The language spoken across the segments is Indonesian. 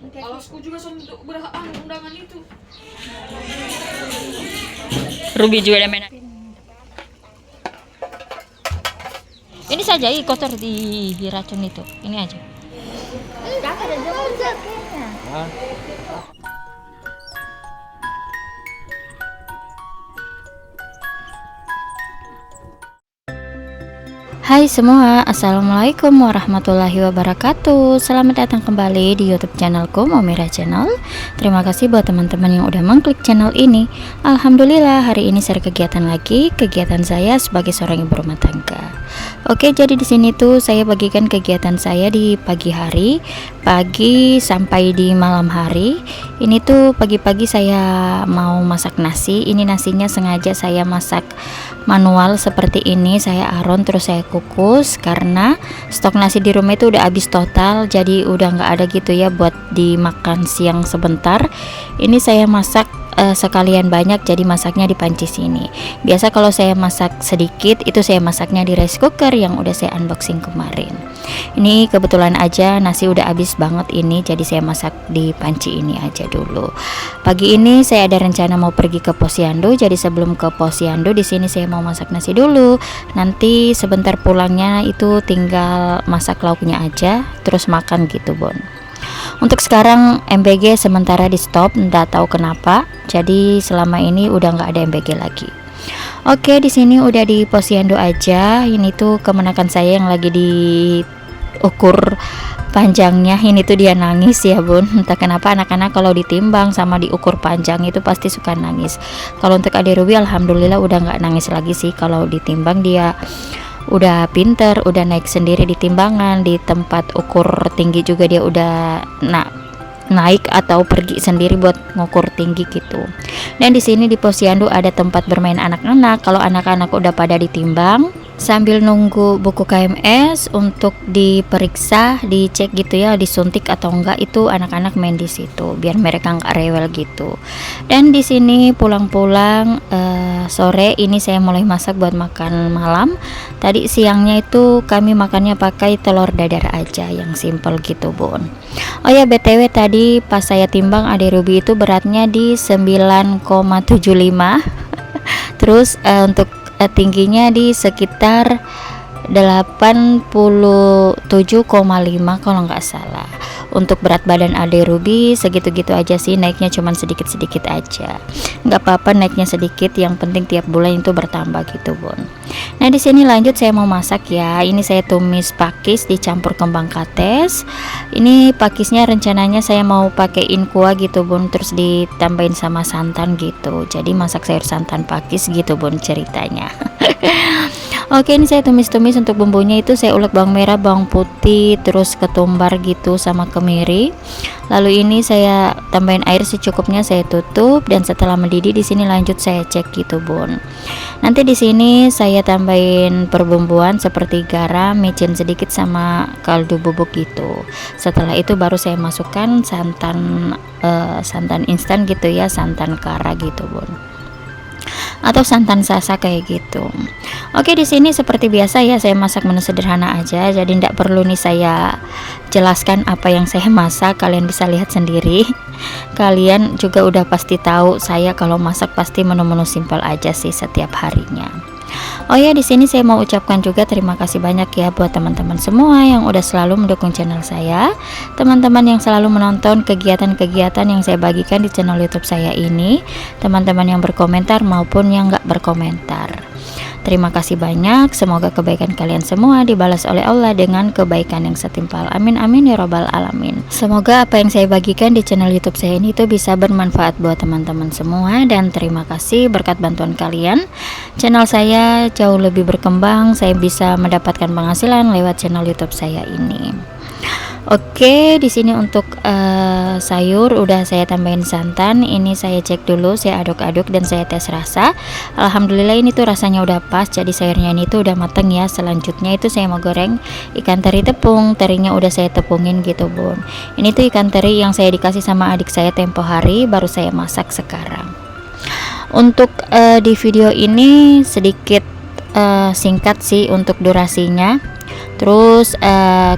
Alasku juga untuk undangan itu. Ruby juga ada mainan. Ini saja, kotor di racun itu. Ini aja. Enggak ada jaketnya. Hai semua, assalamualaikum warahmatullahi wabarakatuh. Selamat datang kembali di YouTube channelku Momira Channel. Terima kasih buat teman-teman yang udah mengklik channel ini. Alhamdulillah hari ini saya kegiatan lagi, kegiatan saya sebagai seorang ibu rumah tangga. Oke, jadi di sini tuh saya bagikan kegiatan saya di pagi hari, pagi sampai di malam hari. Ini tuh pagi-pagi saya mau masak nasi. Ini nasinya sengaja saya masak manual seperti ini, saya aron terus saya kukus karena stok nasi di rumah itu udah habis total, jadi udah nggak ada gitu ya buat dimakan siang sebentar. Ini saya masak sekalian banyak, jadi masaknya di panci sini. Biasa kalau saya masak sedikit itu saya masaknya di rice cooker yang udah saya unboxing kemarin. Ini kebetulan aja nasi udah habis banget ini, jadi saya masak di panci ini aja dulu. Pagi ini saya ada rencana mau pergi ke Posyandu, jadi sebelum ke Posyandu di sini saya mau masak nasi dulu. Nanti sebentar pulangnya itu tinggal masak lauknya aja terus makan gitu, Bon. Untuk sekarang MBG sementara di stop, nggak tahu kenapa. Jadi selama ini udah nggak ada MBG lagi. Oke, di sini udah di Posyandu aja. Ini tuh kemenakan saya yang lagi diukur panjangnya. Ini tuh dia nangis ya, Bun. Entah kenapa anak-anak kalau ditimbang sama diukur panjang itu pasti suka nangis. Kalau untuk Ade Ruby alhamdulillah udah nggak nangis lagi sih. Kalau ditimbang dia udah pinter, udah naik sendiri di timbangan, di tempat ukur tinggi juga dia udah naik atau pergi sendiri buat ngukur tinggi gitu. Dan di sini di Posyandu ada tempat bermain anak-anak. Kalau anak-anak udah pada ditimbang, sambil nunggu buku KMS untuk diperiksa, dicek gitu ya, disuntik atau enggak, itu anak-anak main di situ biar mereka nggak rewel gitu. Dan di sini pulang-pulang sore ini saya mulai masak buat makan malam. Tadi siangnya itu kami makannya pakai telur dadar aja yang simple gitu, Bun. Oh ya, BTW tadi pas saya timbang Ade Ruby itu beratnya di 9,75. Terus untuk tingginya di sekitar 87,5 kalau nggak salah. Untuk berat badan Ade Ruby segitu-gitu aja sih, naiknya cuman sedikit-sedikit aja. Nggak apa-apa naiknya sedikit, yang penting tiap bulan itu bertambah gitu, Bun. Nah di sini lanjut saya mau masak ya. Ini saya tumis pakis dicampur kembang kates. Ini pakisnya rencananya saya mau pakaiin kuah gitu, Bun, terus ditambahin sama santan gitu. Jadi masak sayur santan pakis gitu, Bun, ceritanya. Oke, ini saya tumis-tumis. Untuk bumbunya itu saya ulek bawang merah, bawang putih, terus ketumbar gitu sama kemiri. Lalu ini saya tambahin air secukupnya, saya tutup, dan setelah mendidih di sini lanjut saya cek gitu, Bun. Nanti di sini saya tambahin perbumbuan seperti garam, micin sedikit sama kaldu bubuk gitu. Setelah itu baru saya masukkan santan instan gitu ya, santan kara gitu, Bun, atau santan sasa kayak gitu. Oke, di sini seperti biasa ya saya masak menu sederhana aja, jadi tidak perlu nih saya jelaskan apa yang saya masak, kalian bisa lihat sendiri. Kalian juga udah pasti tahu saya kalau masak pasti menu-menu simpel aja sih setiap harinya. Oh ya, di sini saya mau ucapkan juga terima kasih banyak ya buat teman-teman semua yang udah selalu mendukung channel saya, teman-teman yang selalu menonton kegiatan-kegiatan yang saya bagikan di channel YouTube saya ini, teman-teman yang berkomentar maupun yang nggak berkomentar. Terima kasih banyak, semoga kebaikan kalian semua dibalas oleh Allah dengan kebaikan yang setimpal. Amin amin ya robbal alamin. Semoga apa yang saya bagikan di channel YouTube saya ini itu bisa bermanfaat buat teman-teman semua, dan terima kasih berkat bantuan kalian channel saya jauh lebih berkembang, saya bisa mendapatkan penghasilan lewat channel YouTube saya ini. Oke, di sini untuk sayur udah saya tambahin santan. Ini saya cek dulu, saya aduk-aduk dan saya tes rasa. Alhamdulillah ini tuh rasanya udah pas. Jadi sayurnya ini tuh udah mateng ya. Selanjutnya itu saya mau goreng ikan teri tepung. Terinya udah saya tepungin gitu, Bun. Ini tuh ikan teri yang saya dikasih sama adik saya tempo hari, baru saya masak sekarang. Untuk di video ini sedikit singkat sih untuk durasinya. Terus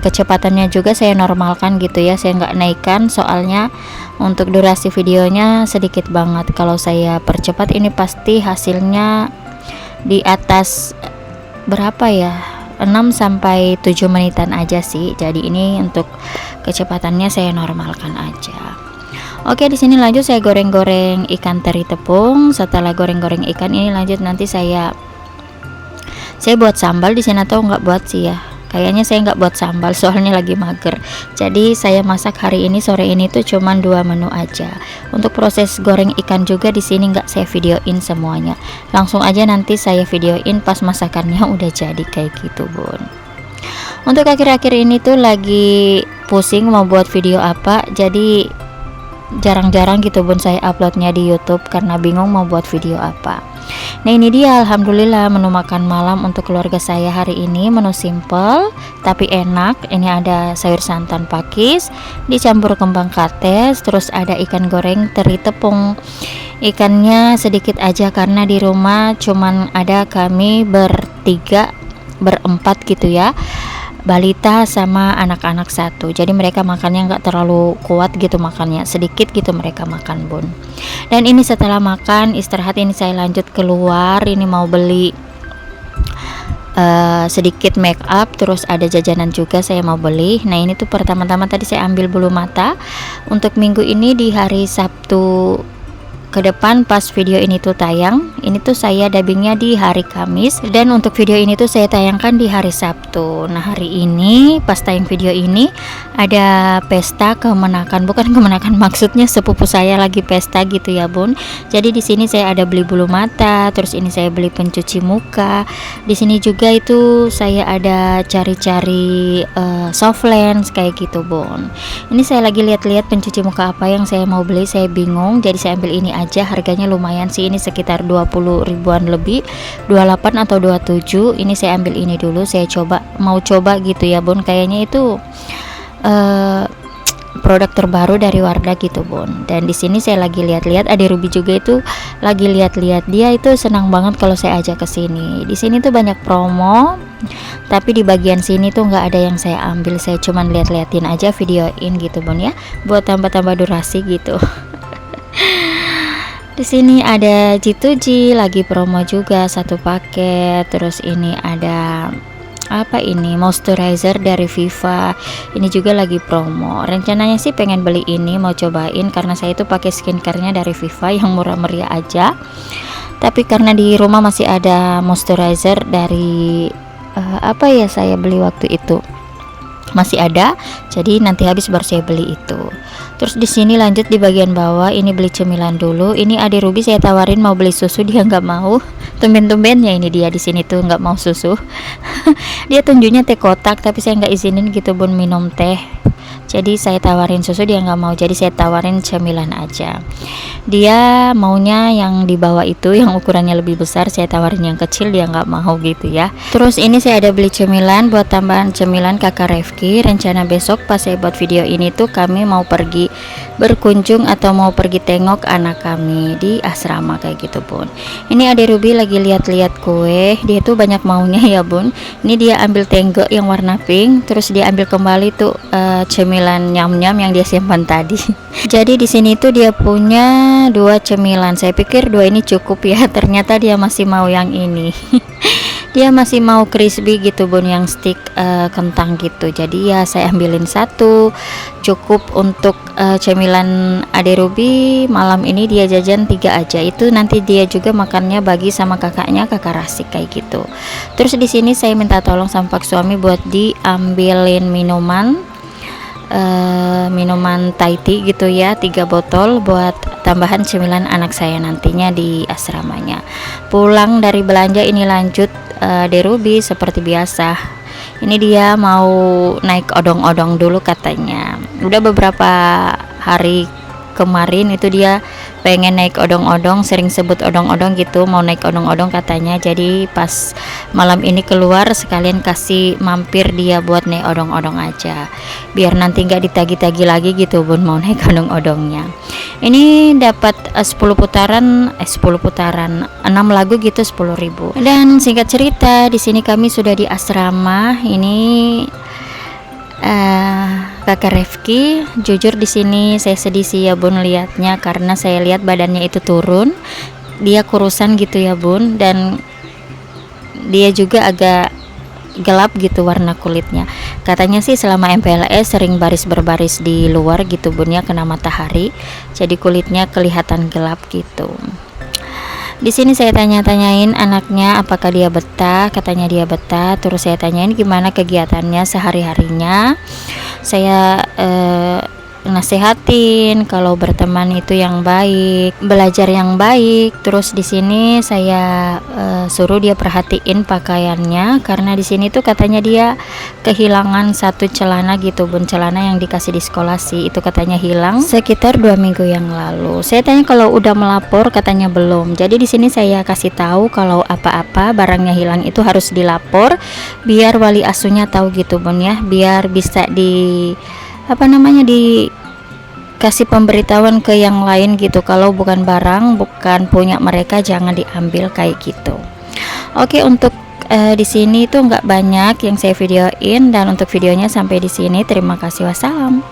kecepatannya juga saya normalkan gitu ya, saya nggak naikkan, soalnya untuk durasi videonya sedikit banget. Kalau saya percepat ini pasti hasilnya di atas berapa ya, 6 sampai 7 menitan aja sih. Jadi ini untuk kecepatannya saya normalkan aja. Oke, di sini lanjut saya goreng-goreng ikan teri tepung. Setelah goreng-goreng ikan ini lanjut nanti saya buat sambal di sini, atau nggak buat sih ya. Kayaknya saya nggak buat sambal soalnya lagi mager. Jadi saya masak hari ini sore ini tuh cuman 2 menu aja. Untuk proses goreng ikan juga di sini nggak saya videoin semuanya. Langsung aja nanti saya videoin pas masakannya udah jadi kayak gitu, Bun. Untuk akhir-akhir ini tuh lagi pusing mau buat video apa. Jadi jarang-jarang gitu, Bun, saya uploadnya di YouTube karena bingung mau buat video apa. Nah, ini dia alhamdulillah menu makan malam untuk keluarga saya hari ini. Menu simple tapi enak. Ini ada sayur santan pakis dicampur kembang kates, terus ada ikan goreng teri tepung. Ikannya sedikit aja karena di rumah cuman ada kami berempat gitu ya, balita sama anak-anak satu. Jadi mereka makannya nggak terlalu kuat gitu, makannya sedikit gitu mereka makan, Bun. Dan ini setelah makan istirahat ini saya lanjut keluar, ini mau beli sedikit make up, terus ada jajanan juga saya mau beli. Nah, ini tuh pertama-tama tadi saya ambil bulu mata untuk minggu ini di hari Sabtu ke depan pas video ini tuh tayang. Ini tuh saya dubbingnya di hari Kamis, dan untuk video ini tuh saya tayangkan di hari Sabtu. Nah, hari ini pas tayang video ini ada pesta kemenakan, bukan kemenakan, maksudnya sepupu saya lagi pesta gitu ya, Bun. Jadi di sini saya ada beli bulu mata, terus ini saya beli pencuci muka. Di sini juga itu saya ada cari-cari soft lens kayak gitu, Bun. Ini saya lagi lihat-lihat pencuci muka apa yang saya mau beli, saya bingung. Jadi saya ambil ini aja, harganya lumayan sih, ini sekitar 20 ribuan lebih, 28 atau 27. Ini saya ambil ini dulu, saya mau coba gitu ya, Bun. Kayaknya itu produk terbaru dari Wardah gitu, Bun. Dan di sini saya lagi lihat-lihat, ada Ruby juga itu lagi lihat-lihat, dia itu senang banget kalau saya ajak ke sini. Di sini tuh banyak promo, tapi di bagian sini tuh nggak ada yang saya ambil, saya cuman lihat-liatin aja, videoin gitu, Bun ya, buat tambah-tambah durasi gitu. Di sini ada G2G lagi promo juga satu paket. Terus ini ada apa ini, moisturizer dari Viva, ini juga lagi promo. Rencananya sih pengen beli ini, mau cobain karena saya itu pakai skincare-nya dari Viva yang murah meriah aja. Tapi karena di rumah masih ada moisturizer dari apa ya, saya beli waktu itu masih ada, jadi nanti habis baru saya beli itu. Terus di sini lanjut di bagian bawah, ini beli cemilan dulu. Ini adik Ruby saya tawarin mau beli susu, dia nggak mau. Tumben-tumbennya ini dia di sini tuh nggak mau susu. Dia tunjunya teh kotak, tapi saya nggak izinin gitu, Bun, minum teh. Jadi saya tawarin susu, dia nggak mau, jadi saya tawarin cemilan aja. Dia maunya yang di bawah itu, yang ukurannya lebih besar, saya tawarin yang kecil, dia nggak mau gitu ya. Terus ini saya ada beli cemilan buat tambahan cemilan kakak Refki. Rencana besok pas saya buat video ini tuh kami mau pergi berkunjung atau mau pergi tengok anak kami di asrama kayak gitu, Bun. Ini adik Ruby lagi lihat-lihat kue, dia tuh banyak maunya ya, Bun. Ini dia ambil tenggok yang warna pink, terus dia ambil kembali tuh cemilan nyam-nyam yang dia simpan tadi. Jadi di sini tuh dia punya 2 cemilan. Saya pikir 2 ini cukup ya, ternyata dia masih mau yang ini. Dia masih mau crispy gitu, Bun, yang stick kentang gitu. Jadi ya saya ambilin 1, cukup untuk cemilan Ade Ruby. Malam ini dia jajan 3 aja. Itu nanti dia juga makannya bagi sama kakaknya, kakak Rasik kayak gitu. Terus di sini saya minta tolong sama Pak suami buat diambilin minuman Thai tea gitu ya, 3 botol buat tambahan cemilan anak saya nantinya di asramanya. Pulang dari belanja ini lanjut Ade Ruby seperti biasa. Ini dia mau naik odong-odong dulu katanya. Udah beberapa hari kemarin itu dia pengen naik odong-odong, sering sebut odong-odong gitu, mau naik odong-odong katanya. Jadi pas malam ini keluar sekalian kasih mampir dia buat naik odong-odong aja, biar nanti nggak ditagi-tagi lagi gitu bun mau naik odong-odongnya. Ini dapat 10 putaran 6 lagu gitu 10.000. Dan singkat cerita di sini kami sudah di asrama. Ini kakak Refki, jujur di sini saya sedih sih ya bun lihatnya, karena saya lihat badannya itu turun, dia kurusan gitu ya bun, dan dia juga agak gelap gitu warna kulitnya. Katanya sih selama MPLS sering baris berbaris di luar gitu bun ya, kena matahari, jadi kulitnya kelihatan gelap gitu. Di sini saya tanya-tanyain anaknya apakah dia betah, katanya dia betah. Terus saya tanyain gimana kegiatannya sehari-harinya. Saya nasehatin kalau berteman itu yang baik, belajar yang baik. Terus di sini saya suruh dia perhatiin pakaiannya, karena di sini tuh katanya dia kehilangan satu celana gitu bun, celana yang dikasih di sekolah sih, itu katanya hilang sekitar 2 minggu yang lalu. Saya tanya kalau udah melapor, katanya belum. Jadi di sini saya kasih tahu kalau apa-apa barangnya hilang itu harus dilapor, biar wali asuhnya tahu gitu bun ya, biar bisa dikasih pemberitahuan ke yang lain gitu, kalau bukan barang, bukan punya mereka jangan diambil kayak gitu. Oke, untuk di sini tuh nggak banyak yang saya videoin, dan untuk videonya sampai di sini. Terima kasih, wassalam.